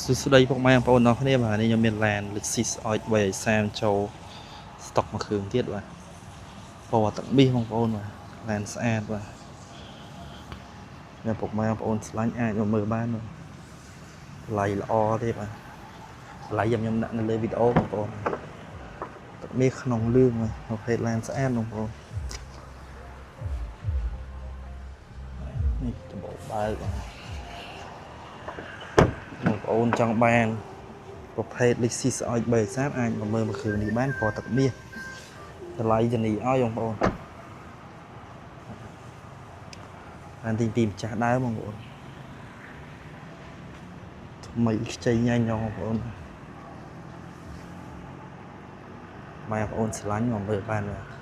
ស្ដីពុកម៉ែបងប្អូនទាំងគ្នាបាទនេះខ្ញុំមានឡាន Lexus RX 330ចូលស្តុកមួយគ្រឿងទៀតបាទពណ៌ទឹកមាសបងប្អូនបាទឡានស្អាតបាទអ្នកពុកម៉ែបងប្អូនឆ្លាញ់អាចមកមើលបានបាទតម្លៃល្អទេបាទតម្លៃខ្ញុំដាក់នៅលើវីដេអូបងប្អូនទឹកមាសក្នុងលឿងបាទប្រភេទឡានស្អាតបងប្អូននេះដំបូងបើកបាទបងប្អូនចង់បានប្រភេទ Lexus RX 330អាចមកមើលមួយគ្រឿងនេះបានពណ៌ទឹកមាសតម្លៃធានាឲ្យបងប្អូនបានទីពីម្ចាស់ដើមបងប្អូនថ្មីខ្ចីញ៉ាញ់បងប្អូនម៉ែបងប្អូនឆ្លាញ់មកមើលបានបាទ